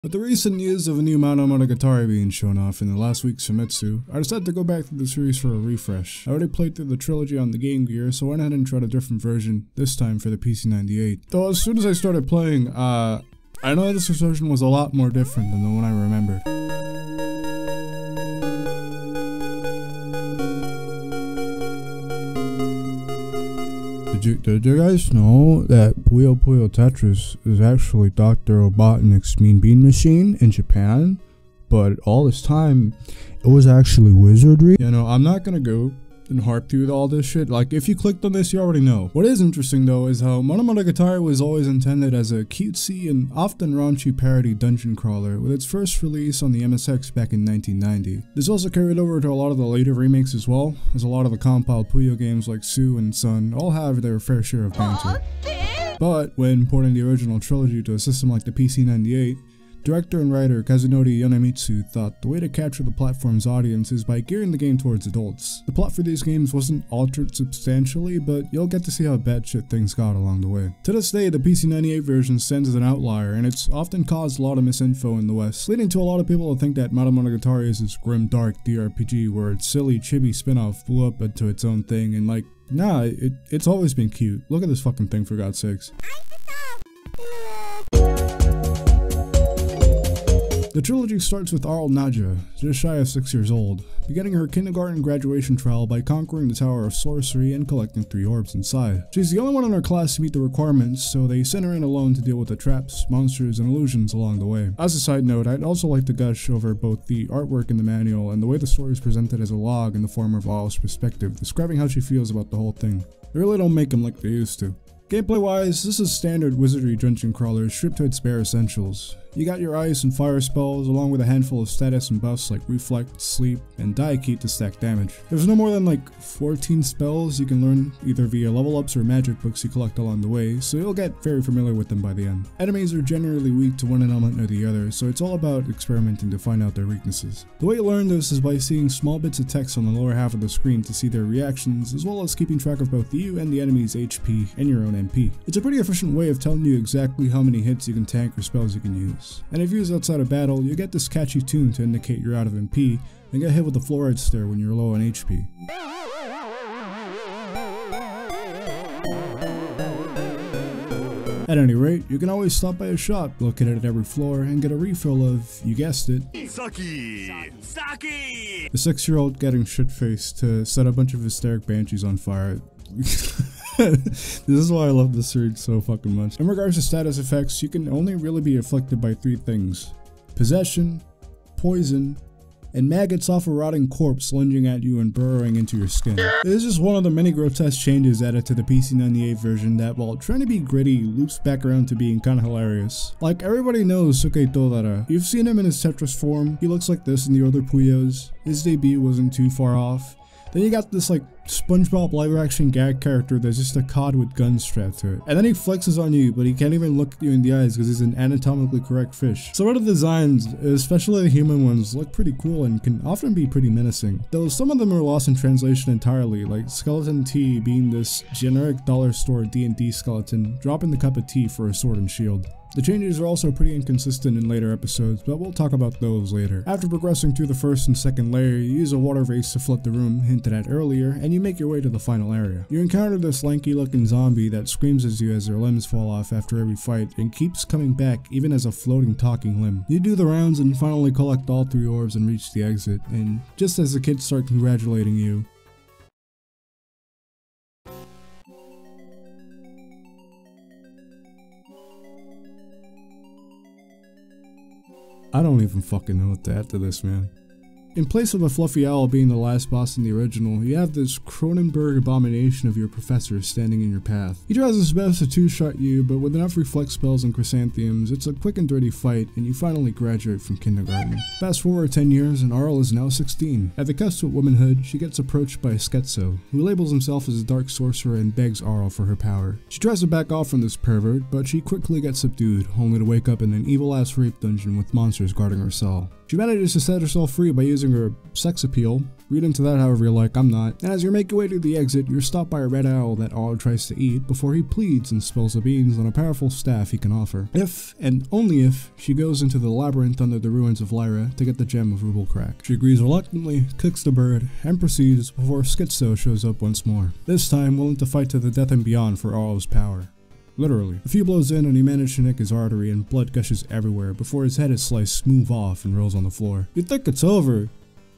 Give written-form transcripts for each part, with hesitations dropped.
With the recent news of a new Madou Monogatari being shown off in the last week's Famitsu, I decided to go back to the series for a refresh. I already played through the trilogy on the Game Gear, so I went ahead and tried a different version, this time for the PC-98. Though as soon as I started playing, I know this version was a lot more different than the one I remembered. Did you guys know that Puyo Puyo Tetris is actually Dr. Robotnik's Mean Bean Machine in Japan? But all this time, it was actually wizardry? You know, I'm not gonna go and harp through all this shit. Like, if you clicked on this, you already know. What is interesting though is how Madou Monogatari was always intended as a cutesy and often raunchy parody dungeon crawler, with its first release on the MSX back in 1990. This also carried over to a lot of the later remakes as well, as a lot of the compiled Puyo games like Su and Sun all have their fair share of banter. But when porting the original trilogy to a system like the PC-98, director and writer Kazunori Yonemitsu thought the way to capture the platform's audience is by gearing the game towards adults. The plot for these games wasn't altered substantially, but you'll get to see how batshit things got along the way. To this day, the PC-98 version stands as an outlier, and it's often caused a lot of misinfo in the West, leading to a lot of people to think that Madou Monogatari is this grim, dark DRPG where its silly, chibi spin-off blew up into its own thing, and like, nah, it's always been cute. Look at this fucking thing, for God's sakes. The trilogy starts with Arl Nadja, just shy of 6 years old, beginning her kindergarten graduation trial by conquering the Tower of Sorcery and collecting 3 orbs inside. She's the only one in her class to meet the requirements, so they send her in alone to deal with the traps, monsters, and illusions along the way. As a side note, I'd also like to gush over both the artwork in the manual and the way the story is presented as a log in the form of Arl's perspective, describing how she feels about the whole thing. They really don't make them like they used to. Gameplay wise, this is standard wizardry dungeon crawler stripped to its bare essentials. You got your ice and fire spells along with a handful of status and buffs like reflect, sleep, and Daiki to stack damage. There's no more than like 14 spells you can learn either via level ups or magic books you collect along the way, so you'll get very familiar with them by the end. Enemies are generally weak to one element or the other, so it's all about experimenting to find out their weaknesses. The way you learn this is by seeing small bits of text on the lower half of the screen to see their reactions, as well as keeping track of both you and the enemy's HP and your own MP. It's a pretty efficient way of telling you exactly how many hits you can tank or spells you can use. And if used outside of battle, you get this catchy tune to indicate you're out of MP, and get hit with the fluoride stare when you're low on HP. At any rate, you can always stop by a shop located at every floor and get a refill of, you guessed it, Sake! The 6-year-old getting shit-faced to set a bunch of hysteric banshees on fire. This is why I love this series so fucking much. In regards to status effects, you can only really be afflicted by 3 things: possession, poison, and maggots off a rotting corpse lunging at you and burrowing into your skin. This is just one of the many grotesque changes added to the PC-98 version that, while trying to be gritty, loops back around to being kinda hilarious. Like, everybody knows Suke Todara. You've seen him in his Tetris form. He looks like this in the other Puyos. His debut wasn't too far off. Then you got this like SpongeBob live action gag character that's just a cod with guns strapped to it. And then he flexes on you, but he can't even look you in the eyes because he's an anatomically correct fish. Some of the designs, especially the human ones, look pretty cool and can often be pretty menacing. Though some of them are lost in translation entirely, like Skeleton T being this generic dollar store D&D skeleton, dropping the cup of tea for a sword and shield. The changes are also pretty inconsistent in later episodes, but we'll talk about those later. After progressing through the first and second layer, you use a water vase to flood the room hinted at earlier, and you make your way to the final area. You encounter this lanky looking zombie that screams at you as their limbs fall off after every fight, and keeps coming back even as a floating talking limb. You do the rounds and finally collect all 3 orbs and reach the exit, and just as the kids start congratulating you, I don't even fucking know what to add to this, man. In place of a fluffy owl being the last boss in the original, you have this Cronenberg abomination of your professor standing in your path. He tries his best to two-shot you, but with enough reflex spells and chrysanthemums, it's a quick and dirty fight, and you finally graduate from kindergarten. Fast forward 10 years, and Arl is now 16. At the cusp of womanhood, she gets approached by a Schizo, who labels himself as a dark sorcerer and begs Arl for her power. She tries to back off from this pervert, but she quickly gets subdued, only to wake up in an evil-ass rape dungeon with monsters guarding her cell. She manages to set herself free by using using her sex appeal. Read into that however you like, I'm not. And as you make your way to the exit, you're stopped by a red owl that Otto tries to eat before he pleads and spills the beans on a powerful staff he can offer. If, and only if, she goes into the labyrinth under the ruins of Lyra to get the gem of Ruble Crack. She agrees reluctantly, cooks the bird, and proceeds before Schizo shows up once more. This time willing to fight to the death and beyond for Otto's power. Literally. A few blows in and he managed to nick his artery and blood gushes everywhere before his head is sliced smooth off and rolls on the floor. You think it's over.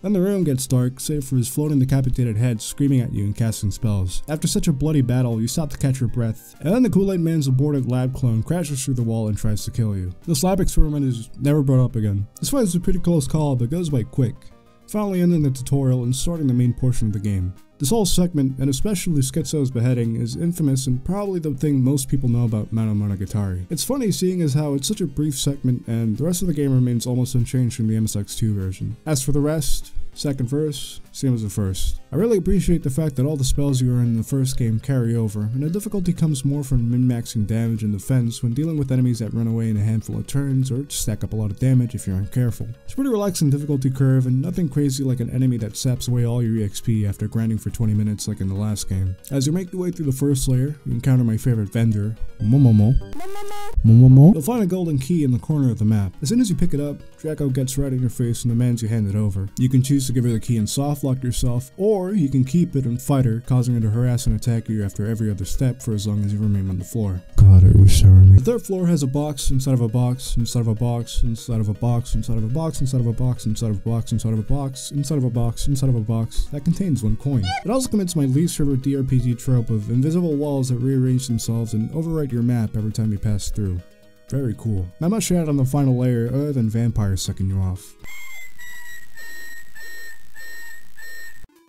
Then the room gets dark, save for his floating decapitated head screaming at you and casting spells. After such a bloody battle, you stop to catch your breath, and then the Kool-Aid Man's aborted lab clone crashes through the wall and tries to kill you. This lab experiment is never brought up again. This fight is a pretty close call, but goes by quick, finally ending the tutorial and starting the main portion of the game. This whole segment, and especially Schizo's beheading, is infamous and probably the thing most people know about Madou Monogatari. It's funny seeing as how it's such a brief segment and the rest of the game remains almost unchanged from the MSX2 version. As for the rest, second verse, same as the first. I really appreciate the fact that all the spells you earn in the first game carry over, and the difficulty comes more from min-maxing damage and defense when dealing with enemies that run away in a handful of turns or stack up a lot of damage if you're uncareful. It's a pretty relaxing difficulty curve and nothing crazy like an enemy that saps away all your EXP after grinding for 20 minutes like in the last game. As you make your way through the first layer, you encounter my favorite vendor, Momomo. You'll find a golden key in the corner of the map. As soon as you pick it up, Draco gets right in your face and demands you hand it over. You can choose to give her the key and softlock yourself, or you can keep it and fight her, causing her to harass and attack you after every other step for as long as you remain on the floor. God, I wish I were me. The third floor has a box inside of a box inside of a box inside of a box inside of a box inside of a box inside of a box inside of a box inside of a box inside of a box that contains one coin. It also commits my least favorite DRPG trope of invisible walls that rearrange themselves and overwrite your map every time you pass through. Very cool. Not much to add on the final layer other than vampires sucking you off.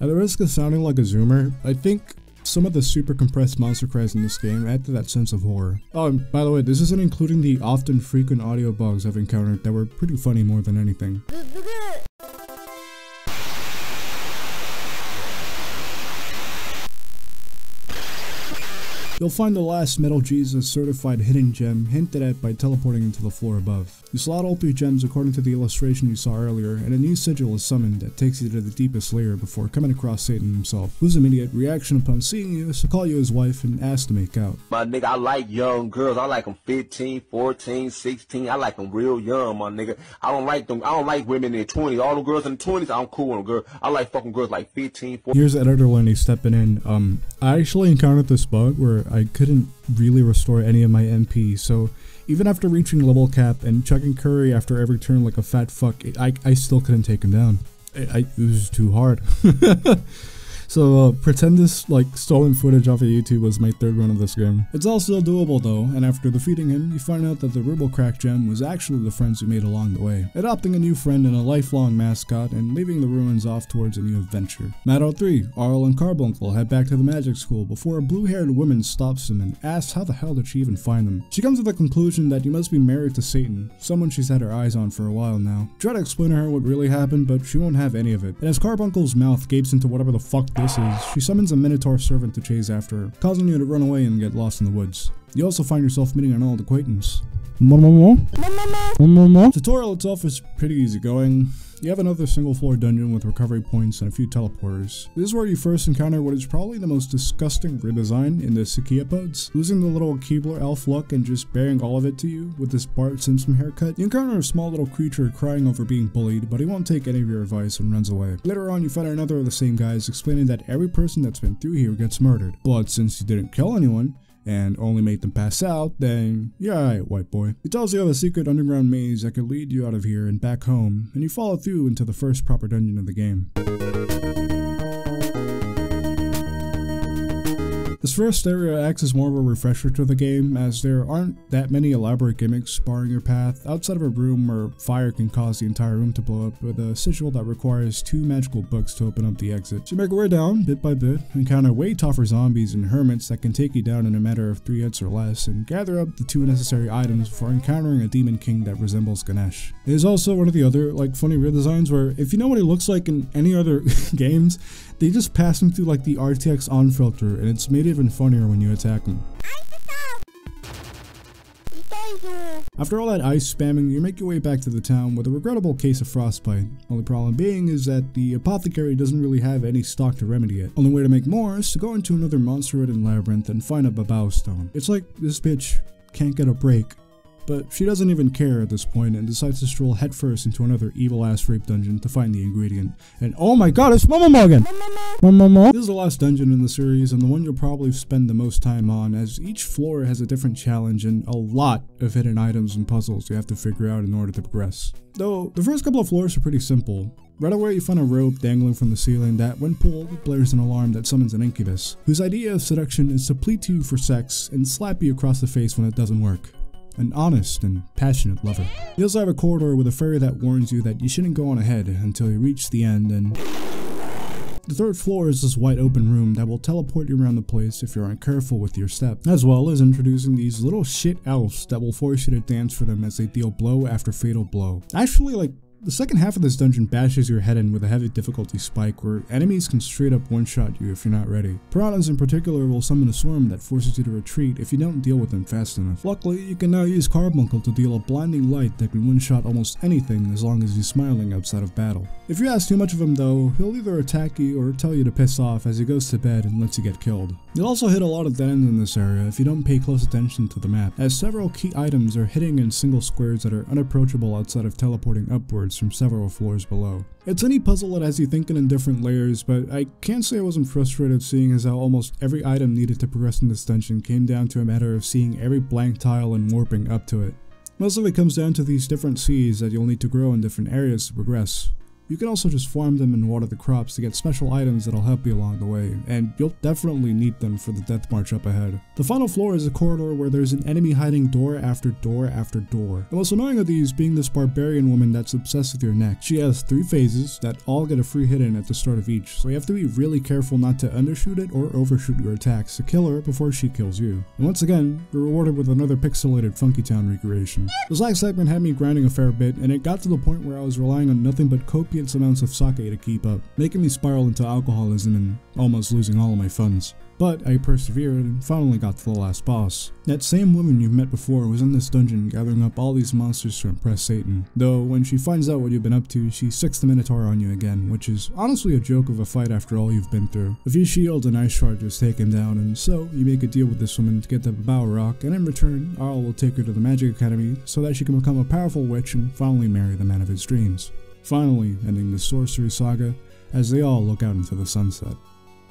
At the risk of sounding like a zoomer, I think some of the super compressed monster cries in this game add to that sense of horror. Oh, and by the way, this isn't including the often frequent audio bugs I've encountered that were pretty funny more than anything. You'll find the last Metal Jesus certified hidden gem hinted at by teleporting into the floor above. You slot all 3 gems according to the illustration you saw earlier, and a new sigil is summoned that takes you to the deepest layer before coming across Satan himself, whose immediate reaction upon seeing you is to call you his wife and ask to make out. My nigga, I like young girls. I like them 15, 14, 16. I like them real young, my nigga. I don't like women in their 20s. All the girls in the 20s, I'm cool with them, girl. I like fucking girls like 15, 14. Here's Editor Lenny stepping in. I actually encountered this bug where I couldn't really restore any of my MP, so even after reaching level cap and chugging curry after every turn like a fat fuck, I still couldn't take him down. It was too hard. So pretend this like stolen footage off of YouTube was my third run of this game. It's all still doable though, and after defeating him, you find out that the Ruble Crack gem was actually the friends you made along the way, adopting a new friend and a lifelong mascot and leaving the ruins off towards a new adventure. Madou 3, Arl and Carbuncle head back to the magic school before a blue-haired woman stops them and asks how the hell did she even find them. She comes to the conclusion that you must be married to Satan, someone she's had her eyes on for a while now. Try to explain to her what really happened, but she won't have any of it. And as Carbuncle's mouth gapes into whatever the fuck this is, she summons a Minotaur servant to chase after her, causing you to run away and get lost in the woods. You also find yourself meeting an old acquaintance. Tutorial itself is pretty easygoing. You have another single floor dungeon with recovery points and a few teleporters. This is where you first encounter what is probably the most disgusting redesign in the Psychiapods. Losing the little Keebler elf look and just bearing all of it to you with this Bart Simpson haircut, you encounter a small little creature crying over being bullied, but he won't take any of your advice and runs away. Later on, you find another of the same guys explaining that every person that's been through here gets murdered, but since you didn't kill anyone, and only made them pass out, then you're alright, white boy. He tells you of a secret underground maze that could lead you out of here and back home, and you follow through into the first proper dungeon of the game. This first area acts as more of a refresher to the game, as there aren't that many elaborate gimmicks barring your path, outside of a room where fire can cause the entire room to blow up, with a sigil that requires 2 magical books to open up the exit. So you make your way down, bit by bit, encounter way tougher zombies and hermits that can take you down in a matter of 3 hits or less, and gather up the 2 necessary items before encountering a demon king that resembles Ganesh. It is also one of the other, like, funny redesigns where, if you know what he looks like in any other games, they just pass him through like the RTX on filter, and it's made even funnier when you attack him. After all that ice spamming, you make your way back to the town with a regrettable case of frostbite. Only problem being is that the apothecary doesn't really have any stock to remedy it. Only way to make more is to go into another monster-ridden labyrinth and find a Babao stone. It's like this bitch can't get a break. But she doesn't even care at this point and decides to stroll headfirst into another evil-ass rape dungeon to find the ingredient. And oh my god, it's Momo again! This is the last dungeon in the series and the one you'll probably spend the most time on, as each floor has a different challenge and a lot of hidden items and puzzles you have to figure out in order to progress. Though, the first couple of floors are pretty simple. Right away you find a rope dangling from the ceiling that, when pulled, blares an alarm that summons an incubus, whose idea of seduction is to plead to you for sex and slap you across the face when it doesn't work. An honest and passionate lover. You also have a corridor with a fairy that warns you that you shouldn't go on ahead until you reach the end, and the third floor is this wide open room that will teleport you around the place if you aren't careful with your step, as well as introducing these little shit elves that will force you to dance for them as they deal blow after fatal blow. Actually, like, the second half of this dungeon bashes your head in with a heavy difficulty spike where enemies can straight up one-shot you if you're not ready. Piranhas in particular will summon a swarm that forces you to retreat if you don't deal with them fast enough. Luckily, you can now use Carbuncle to deal a blinding light that can one-shot almost anything as long as he's smiling outside of battle. If you ask too much of him though, he'll either attack you or tell you to piss off as he goes to bed and lets you get killed. You'll also hit a lot of dead ends in this area if you don't pay close attention to the map, as several key items are hidden in single squares that are unapproachable outside of teleporting upwards from several floors below. It's any puzzle that has you thinking in different layers, but I can't say I wasn't frustrated seeing as how almost every item needed to progress in this dungeon came down to a matter of seeing every blank tile and warping up to it. Most of it comes down to these different seeds that you'll need to grow in different areas to progress. You can also just farm them and water the crops to get special items that'll help you along the way, and you'll definitely need them for the death march up ahead. The final floor is a corridor where there's an enemy hiding door after door after door. The most annoying of these being this barbarian woman that's obsessed with your neck. She has 3 phases that all get a free hit in at the start of each, so you have to be really careful not to undershoot it or overshoot your attacks to kill her before she kills you. And once again, you're rewarded with another pixelated Funky Town recreation. This last segment had me grinding a fair bit, and it got to the point where I was relying on nothing but copious amounts of sake to keep up, making me spiral into alcoholism and almost losing all of my funds. But I persevered and finally got to the last boss. That same woman you've met before was in this dungeon gathering up all these monsters to impress Satan, though when she finds out what you've been up to, she sicks the Minotaur on you again, which is honestly a joke of a fight after all you've been through. A few shields and ice charges take him down, and so you make a deal with this woman to get the Babao Rock, and in return, Arl will take her to the Magic Academy so that she can become a powerful witch and finally marry the man of his dreams. Finally ending the sorcery saga as they all look out into the sunset.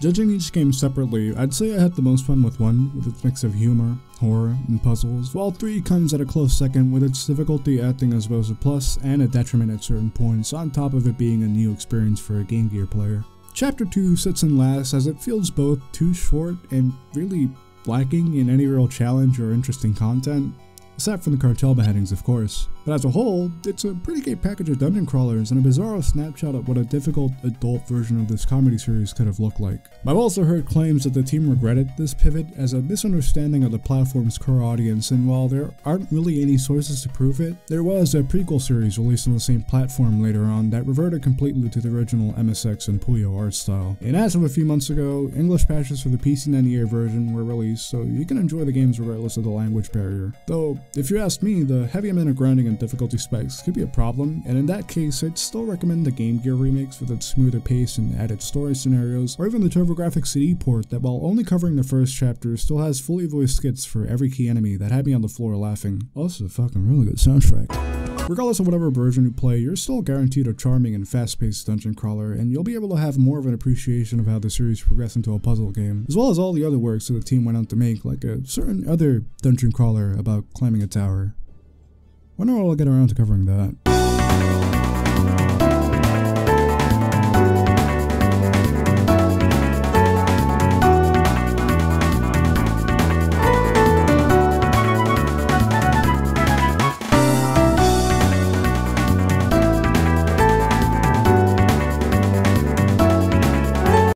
Judging each game separately, I'd say I had the most fun with 1, with its mix of humor, horror, and puzzles, while 3 comes at a close second with its difficulty acting as both a plus and a detriment at certain points, on top of it being a new experience for a Game Gear player. Chapter 2 sits in last as it feels both too short and really lacking in any real challenge or interesting content. Aside from the cartel beheadings, of course. But as a whole, it's a pretty great package of dungeon crawlers and a bizarro snapshot of what a difficult adult version of this comedy series could have looked like. I've also heard claims that the team regretted this pivot as a misunderstanding of the platform's core audience, and while there aren't really any sources to prove it, there was a prequel series released on the same platform later on that reverted completely to the original MSX and Puyo art style. And as of a few months ago, English patches for the PC 98 version were released, so you can enjoy the games regardless of the language barrier. Though, if you ask me, the heavy amount of grinding and difficulty spikes could be a problem, and in that case, I'd still recommend the Game Gear remakes with its smoother pace and added story scenarios, or even the TurboGrafx CD port that, while only covering the first chapter, still has fully voiced skits for every key enemy that had me on the floor laughing. Also, fucking really good soundtrack. Regardless of whatever version you play, you're still guaranteed a charming and fast-paced dungeon crawler, and you'll be able to have more of an appreciation of how the series progressed into a puzzle game, as well as all the other works that the team went out to make, like a certain other dungeon crawler about climbing a tower. Wonder when I'll get around to covering that.